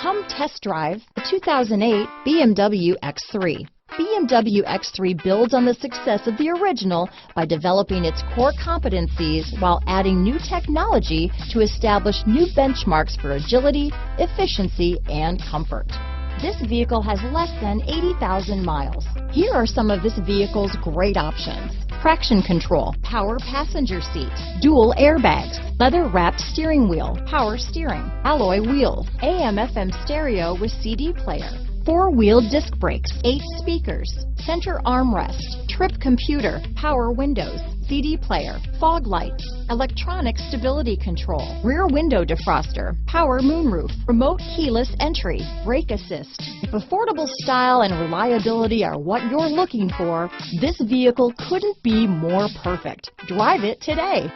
Come test drive the 2008 BMW X3. BMW X3 builds on the success of the original by developing its core competencies while adding new technology to establish new benchmarks for agility, efficiency, and comfort. This vehicle has less than 80,000 miles. Here are some of this vehicle's great options: traction control, power passenger seat, dual airbags, leather-wrapped steering wheel, power steering, alloy wheels, AM/FM stereo with CD player, four-wheel disc brakes, 8 speakers, center armrest, trip computer, power windows, CD player, fog lights, electronic stability control, rear window defroster, power moonroof, remote keyless entry, brake assist. If affordable style and reliability are what you're looking for, this vehicle couldn't be more perfect. Drive it today.